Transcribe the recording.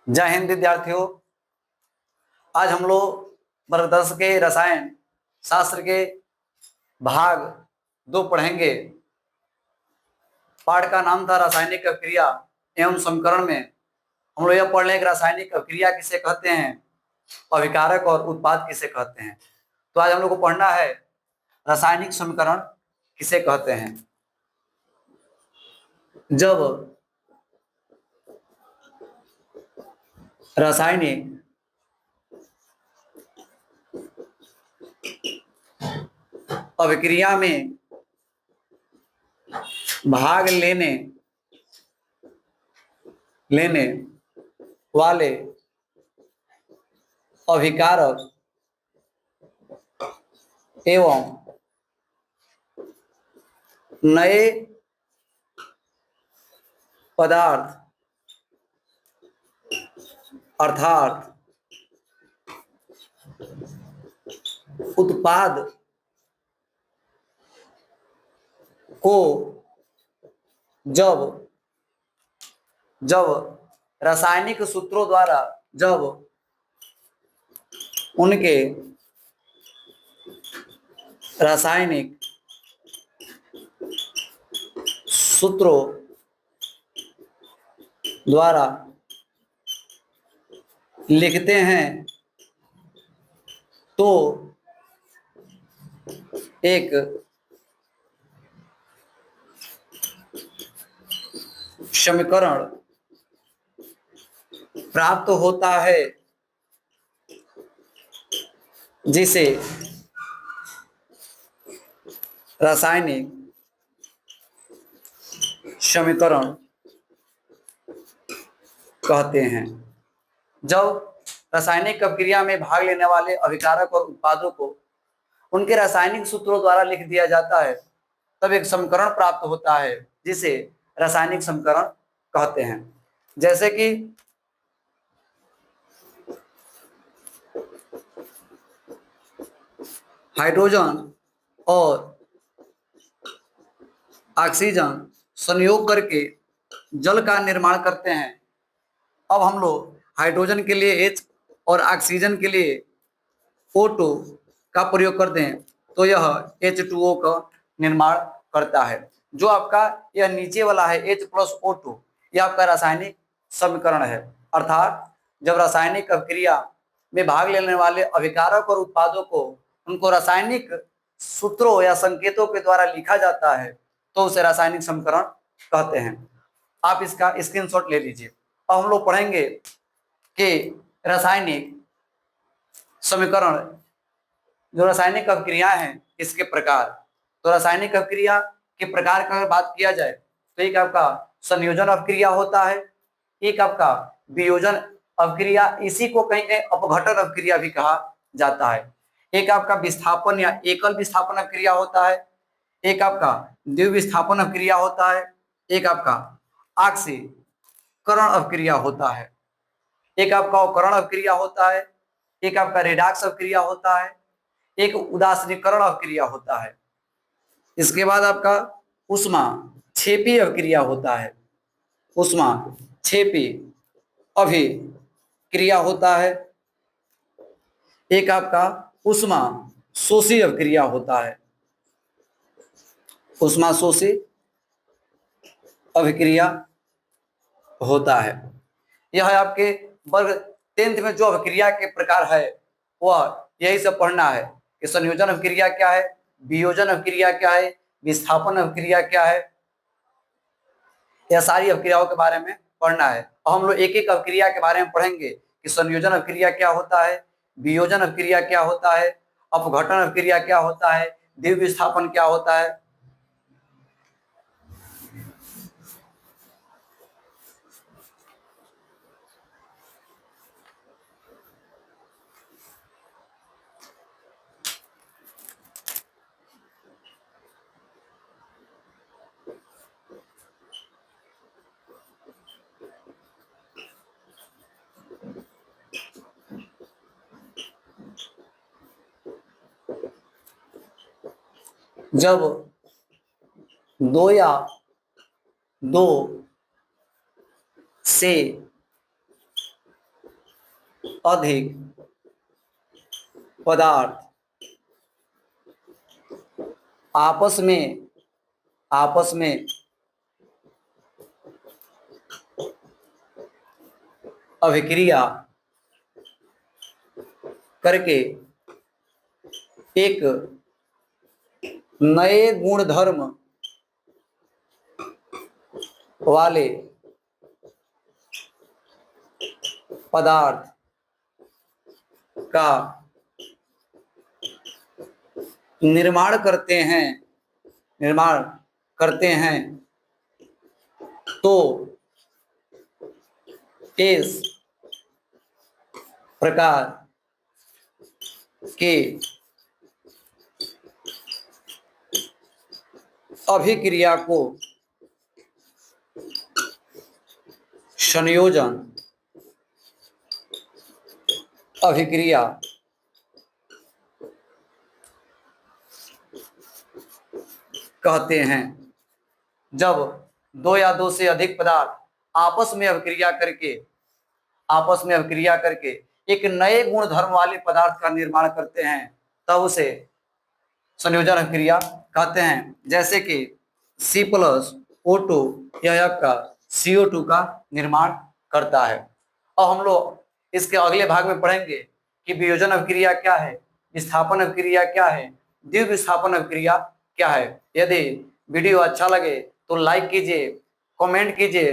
जय हिंद विद्यार्थियों। आज हम लोग वर्ग 10 के रसायन शास्त्र के भाग 2 पढ़ेंगे। पाठ का नाम था रासायनिक अभिक्रिया एवं समीकरण में हम लोग यह पढ़ लें कि रासायनिक अभिक्रिया किसे कहते हैं, अभिकारक और उत्पाद किसे कहते हैं। तो आज हम लोग को पढ़ना है रासायनिक समीकरण किसे कहते हैं। जब रासायनिक अभिक्रिया में भाग लेने वाले अभिकारक एवं नए पदार्थ अर्थात उत्पाद को जब रासायनिक सूत्रों द्वारा जब उनके रासायनिक सूत्रों द्वारा लिखते हैं तो एक समीकरण प्राप्त होता है जिसे रासायनिक समीकरण कहते हैं। जब रासायनिक अभिक्रिया में भाग लेने वाले अभिकारक और उत्पादों को उनके रासायनिक सूत्रों द्वारा लिख दिया जाता है तब एक समीकरण प्राप्त होता है जिसे रासायनिक समीकरण कहते हैं। जैसे कि हाइड्रोजन और ऑक्सीजन संयोग करके जल का निर्माण करते हैं। अब हम लोग हाइड्रोजन के लिए H और ऑक्सीजन के लिए O2 का प्रयोग करते हैं तो यह H2O का निर्माण करता है। जो आपका यह नीचे वाला है H+O2 यह आपका रासायनिक समीकरण है। अर्थात जब रासायनिक अभिक्रिया में भाग लेने वाले अभिकारक और उत्पादों को उनको रासायनिक सूत्रों या संकेतों के द्वारा लिखा जाता है तो उसे रासायनिक समीकरण कहते हैं। आप इसका स्क्रीनशॉट ले लीजिए। अब हम लोग पढ़ेंगे कि रासायनिक समीकरण जो रासायनिक अभिक्रिया हैं इसके प्रकार। तो रासायनिक अभिक्रिया के प्रकार का अगर बात किया जाए तो एक आपका संयोजन अभिक्रिया होता है, एक आपका वियोजन अभिक्रिया, इसी को कहीं कहीं अपघटन अभिक्रिया भी कहा जाता है। एक आपका विस्थापन या एकल विस्थापन अभिक्रिया होता है, एक आपका द्विविस्थापन अभिक्रिया होता है, एक आपका ऑक्सीकरण अभिक्रिया होता है, एक आपका अवकरण अभिक्रिया होता है, एक आपका रेडॉक्स अभिक्रिया होता है, एक उदासीनीकरण अभिक्रिया होता है। इसके बाद आपका ऊष्माक्षेपी अभिक्रिया होता है, ऊष्माक्षेपी अभिक्रिया होता है, एक आपका ऊष्मा शोषी अभिक्रिया होता है, ऊष्मा शोषी अभिक्रिया होता है। यह है आपके वर्ग 10th में जो अभिक्रिया के प्रकार है वह यही सब पढ़ना है कि संयोजन अभिक्रिया क्या है, वियोजन अभिक्रिया क्या है, विस्थापन अभिक्रिया क्या है, यह सारी अभिक्रियाओं के बारे में पढ़ना है। और हम लोग एक एक अभिक्रिया के बारे में पढ़ेंगे कि संयोजन अभिक्रिया क्या होता है, वियोजन अभिक्रिया क्या होता है, अपघटन अभिक्रिया क्या होता है, द्विविस्थापन क्या होता है। जब दो या दो से अधिक पदार्थ आपस में अभिक्रिया करके एक नए गुणधर्म वाले पदार्थ का निर्माण करते हैं तो इस प्रकार के अभिक्रिया को संयोजन अभिक्रिया कहते हैं। जब दो या दो से अधिक पदार्थ आपस में अभिक्रिया करके एक नए गुणधर्म वाले पदार्थ का निर्माण करते हैं तब उसे संयोजन अभिक्रिया कहते हैं। जैसे कि C+O2 यह आपका CO2 का निर्माण करता है। अब हम लोग इसके अगले भाग में पढ़ेंगे कि वियोजन अभिक्रिया क्या है, विस्थापन अभिक्रिया क्या है, द्विविस्थापन अभिक्रिया क्या है। यदि वीडियो अच्छा लगे तो लाइक कीजिए, कमेंट कीजिए।